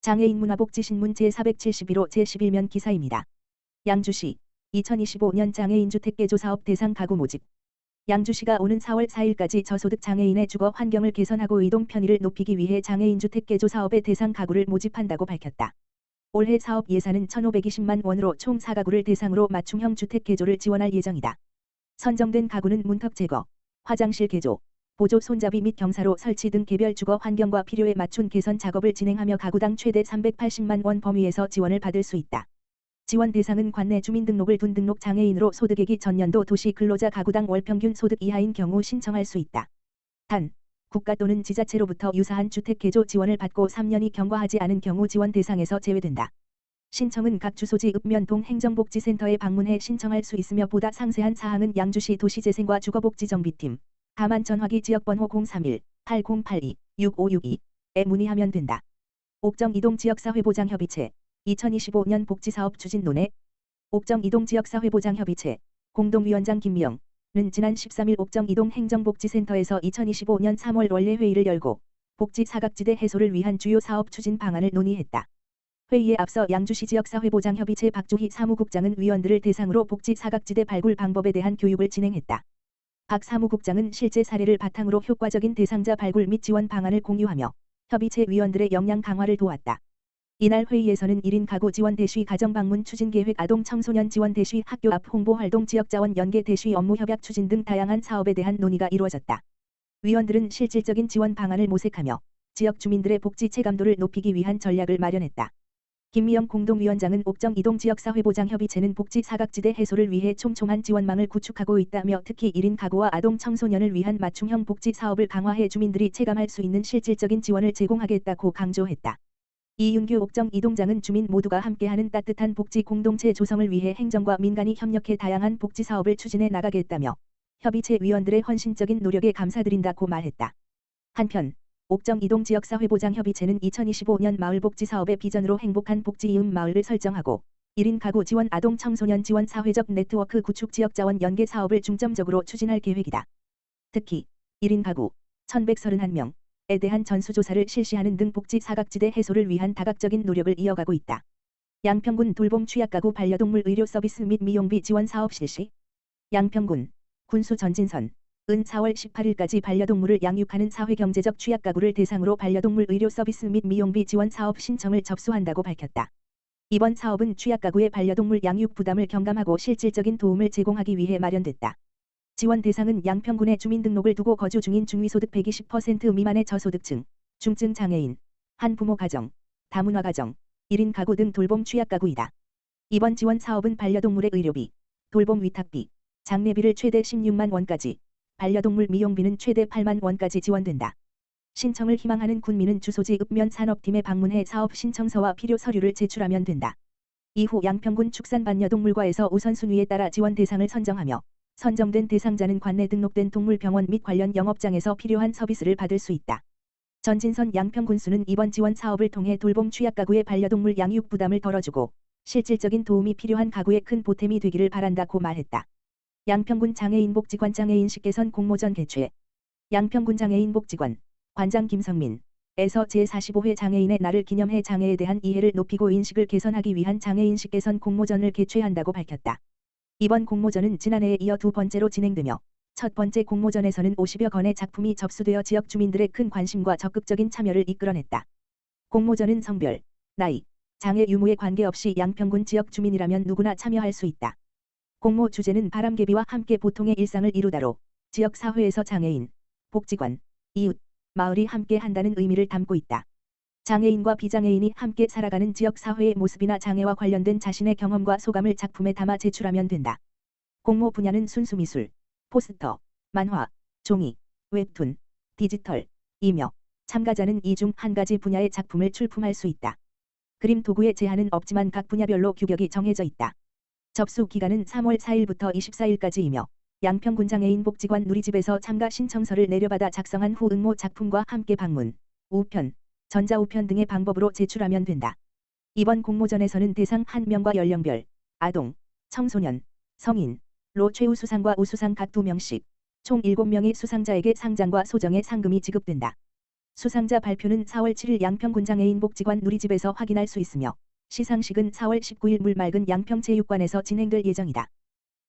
장애인 문화복지신문 제471호 제11면 기사입니다. 양주시 2025년 장애인 주택개조사업 대상 가구 모집. 양주시가 오는 4월 4일까지 저소득 장애인의 주거 환경을 개선하고 이동 편의를 높이기 위해 장애인 주택개조사업의 대상 가구를 모집한다고 밝혔다. 올해 사업 예산은 1,520만 원으로 총 4가구를 대상으로 맞춤형 주택개조를 지원할 예정이다. 선정된 가구는 문턱 제거, 화장실 개조, 보조 손잡이 및 경사로 설치 등 개별 주거 환경과 필요에 맞춘 개선 작업을 진행하며 가구당 최대 380만 원 범위에서 지원을 받을 수 있다. 지원 대상은 관내 주민등록을 둔 등록 장애인으로 소득액이 전년도 도시 근로자 가구당 월평균 소득 이하인 경우 신청할 수 있다. 단, 국가 또는 지자체로부터 유사한 주택 개조 지원을 받고 3년이 경과하지 않은 경우 지원 대상에서 제외된다. 신청은 각 주소지 읍면동 행정복지센터에 방문해 신청할 수 있으며 보다 상세한 사항은 양주시 도시재생과 주거복지정비팀 다만 전화기 지역번호 031-8082-6562에 문의하면 된다. 옥정이동지역사회보장협의체 2025년 복지사업 추진 논의. 옥정이동지역사회보장협의체 공동위원장 김미영은 지난 13일 옥정이동 행정복지센터에서 2025년 3월 원래 회의를 열고 복지 사각지대 해소를 위한 주요 사업 추진 방안을 논의했다. 회의에 앞서 양주시 지역사회보장협의체 박조희 사무국장은 위원들을 대상으로 복지 사각지대 발굴 방법에 대한 교육을 진행했다. 박 사무국장은 실제 사례를 바탕으로 효과적인 대상자 발굴 및 지원 방안을 공유하며 협의체 위원들의 역량 강화를 도왔다. 이날 회의에서는 1인 가구 지원 대시 가정방문 추진 계획 아동 청소년 지원 대시 학교 앞 홍보 활동 지역자원 연계 대시 업무 협약 추진 등 다양한 사업에 대한 논의가 이루어졌다. 위원들은 실질적인 지원 방안을 모색하며 지역 주민들의 복지 체감도를 높이기 위한 전략을 마련했다. 김미영 공동위원장은 옥정이동지역사회보장협의체는 복지 사각지대 해소를 위해 촘촘한 지원망을 구축하고 있다며 특히 1인 가구와 아동 청소년을 위한 맞춤형 복지 사업을 강화해 주민들이 체감할 수 있는 실질적인 지원을 제공하겠다고 강조했다. 이윤규 옥정이동장은 주민 모두가 함께하는 따뜻한 복지 공동체 조성을 위해 행정과 민간이 협력해 다양한 복지 사업을 추진해 나가겠다며 협의체 위원들의 헌신적인 노력에 감사드린다고 말했다. 한편 옥정이동지역사회보장협의체는 2025년 마을복지사업의 비전으로 행복한 복지이음 마을을 설정하고 1인 가구 지원 아동 청소년 지원 사회적 네트워크 구축 지역자원 연계 사업을 중점적으로 추진할 계획이다. 특히 1인 가구 1,131명에 대한 전수조사를 실시하는 등 복지 사각지대 해소를 위한 다각적인 노력을 이어가고 있다. 양평군 돌봄 취약가구 반려동물 의료 서비스 및 미용비 지원 사업 실시. 양평군 군수 전진선 은 4월 18일까지 반려동물을 양육하는 사회경제적 취약가구를 대상으로 반려동물 의료 서비스 및 미용비 지원 사업 신청을 접수한다고 밝혔다. 이번 사업은 취약가구의 반려동물 양육 부담을 경감하고 실질적인 도움을 제공하기 위해 마련됐다. 지원 대상은 양평군에 주민등록을 두고 거주 중인 중위소득 120% 미만의 저소득층, 중증 장애인, 한부모 가정, 다문화 가정, 1인 가구 등 돌봄 취약가구이다. 이번 지원 사업은 반려동물의 의료비, 돌봄 위탁비, 장례비를 최대 16만 원까지, 반려동물 미용비는 최대 8만 원까지 지원된다. 신청을 희망하는 군민은 주소지 읍면 산업팀에 방문해 사업 신청서와 필요 서류를 제출하면 된다. 이후 양평군 축산반려동물과에서 우선순위에 따라 지원 대상을 선정하며 선정된 대상자는 관내 등록된 동물병원 및 관련 영업장에서 필요한 서비스를 받을 수 있다. 전진선 양평군수는 이번 지원 사업을 통해 돌봄 취약가구의 반려동물 양육 부담을 덜어주고 실질적인 도움이 필요한 가구에 큰 보탬이 되기를 바란다고 말했다. 양평군 장애인복지관 장애인식 개선 공모전 개최. 양평군 장애인복지관 관장 김성민에서 제45회 장애인의 날을 기념해 장애에 대한 이해를 높이고 인식을 개선하기 위한 장애인식 개선 공모전을 개최한다고 밝혔다. 이번 공모전은 지난해에 이어 두 번째로 진행되며 첫 번째 공모전에서는 50여 건의 작품이 접수되어 지역 주민들의 큰 관심과 적극적인 참여를 이끌어냈다. 공모전은 성별, 나이, 장애 유무에 관계없이 양평군 지역 주민이라면 누구나 참여할 수 있다. 공모 주제는 바람개비와 함께 보통의 일상을 이루다로 지역 사회에서 장애인, 복지관, 이웃, 마을이 함께 한다는 의미를 담고 있다. 장애인과 비장애인이 함께 살아가는 지역 사회의 모습이나 장애와 관련된 자신의 경험과 소감을 작품에 담아 제출하면 된다. 공모 분야는 순수미술, 포스터, 만화, 종이, 웹툰, 디지털, 이며 참가자는 이 중 한 가지 분야의 작품을 출품할 수 있다. 그림 도구의 제한은 없지만 각 분야별로 규격이 정해져 있다. 접수 기간은 3월 4일부터 24일까지이며 양평군 장애인복지관 누리집에서 참가 신청서를 내려받아 작성한 후 응모 작품과 함께 방문, 우편, 전자우편 등의 방법으로 제출하면 된다. 이번 공모전에서는 대상 1명과 연령별, 아동, 청소년, 성인로 최우수상과 우수상 각 2명씩 총 7명의 수상자에게 상장과 소정의 상금이 지급된다. 수상자 발표는 4월 7일 양평군 장애인 복지관 누리집에서 확인할 수 있으며 시상식은 4월 19일 물맑은 양평체육관에서 진행될 예정이다.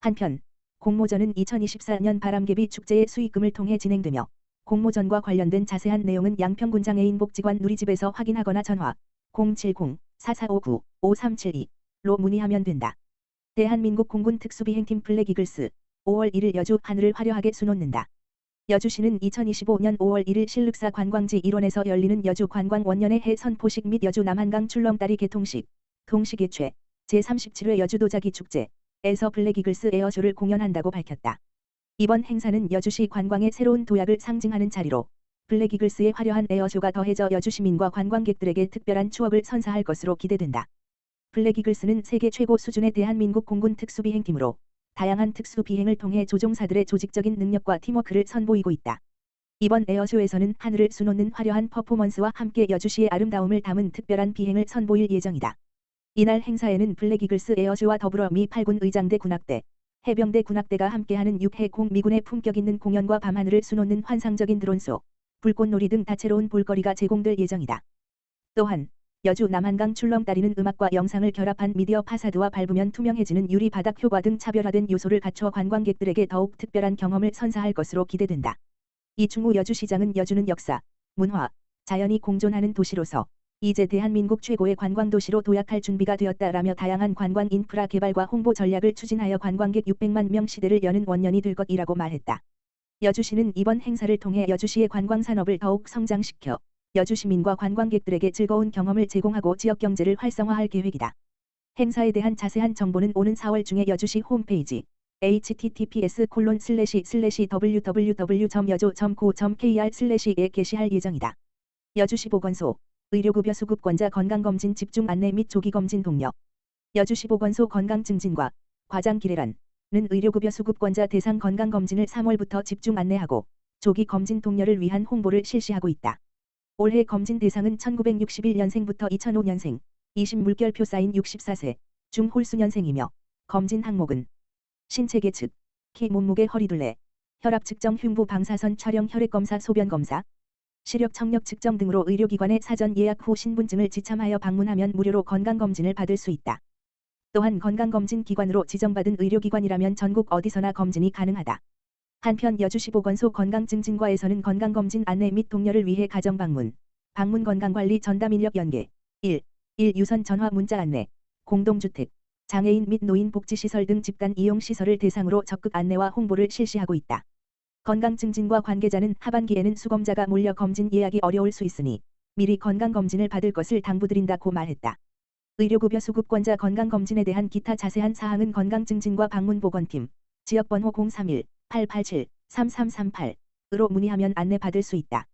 한편 공모전은 2024년 바람개비 축제의 수익금을 통해 진행되며 공모전과 관련된 자세한 내용은 양평군 장애인 복지관 누리집에서 확인하거나 전화 070-4459-5372로 문의하면 된다. 대한민국 공군 특수비행팀 블랙이글스 5월 1일 여주 하늘을 화려하게 수놓는다. 여주시는 2025년 5월 1일 신륵사 관광지 일원에서 열리는 여주 관광 원년의 해선포식 및 여주 남한강 출렁다리 개통식, 동식예최 제37회 여주도자기 축제에서 블랙이글스 에어쇼를 공연한다고 밝혔다. 이번 행사는 여주시 관광의 새로운 도약을 상징하는 자리로 블랙이글스의 화려한 에어쇼가 더해져 여주 시민과 관광객들에게 특별한 추억을 선사할 것으로 기대된다. 블랙이글스는 세계 최고 수준의 대한민국 공군 특수비행팀으로 다양한 특수비행을 통해 조종사들의 조직적인 능력과 팀워크를 선보이고 있다. 이번 에어쇼에서는 하늘을 수놓는 화려한 퍼포먼스와 함께 여주시의 아름다움을 담은 특별한 비행을 선보일 예정이다. 이날 행사에는 블랙이글스 에어쇼와 더불어 미 8군 의장대 군악대, 해병대 군악대가 함께하는 6해 미군의 품격 있는 공연과 밤하늘을 수놓는 환상적인 드론쇼, 불꽃놀이 등 다채로운 볼거리가 제공될 예정이다. 또한 여주 남한강 출렁다리는 음악과 영상을 결합한 미디어 파사드와 밟으면 투명해지는 유리 바닥 효과 등 차별화된 요소를 갖춰 관광객들에게 더욱 특별한 경험을 선사할 것으로 기대된다. 이충우 여주시장은 여주는 역사, 문화, 자연이 공존하는 도시로서 이제 대한민국 최고의 관광도시로 도약할 준비가 되었다라며 다양한 관광 인프라 개발과 홍보 전략을 추진하여 관광객 600만 명 시대를 여는 원년이 될 것이라고 말했다. 여주시는 이번 행사를 통해 여주시의 관광산업을 더욱 성장시켜 여주 시민과 관광객들에게 즐거운 경험을 제공하고 지역경제를 활성화할 계획이다. 행사에 대한 자세한 정보는 오는 4월 중에 여주시 홈페이지 https://www.여주.co.kr/에 게시할 예정이다. 여주시 보건소 의료급여 수급권자 건강검진 집중 안내 및 조기검진 독려. 여주시 보건소 건강증진과 과장기래란은 의료급여 수급권자 대상 건강검진을 3월부터 집중 안내하고 조기검진 독려를 위한 홍보를 실시하고 있다. 올해 검진 대상은 1961년생부터 2005년생, 20물결표 쌓인 64세 중 홀수년생이며 검진 항목은 신체계 측, 키 몸무게 허리둘레, 혈압 측정 흉부 방사선 촬영 혈액검사 소변검사, 시력 청력 측정 등으로 의료기관에 사전 예약 후 신분증을 지참하여 방문하면 무료로 건강검진을 받을 수 있다. 또한 건강검진 기관으로 지정받은 의료기관이라면 전국 어디서나 검진이 가능하다. 한편 여주시 보건소 건강증진과에서는 건강검진 안내 및 독려를 위해 가정방문, 방문건강관리 전담 인력 연계, 1 유선 전화 문자 안내, 공동주택, 장애인 및 노인 복지시설 등 집단 이용시설을 대상으로 적극 안내와 홍보를 실시하고 있다. 건강증진과 관계자는 하반기에는 수검자가 몰려 검진 예약이 어려울 수 있으니 미리 건강검진을 받을 것을 당부드린다고 말했다. 의료급여 수급권자 건강검진에 대한 기타 자세한 사항은 건강증진과 방문보건팀, 지역번호 031-887-3338으로 문의하면 안내받을 수 있다.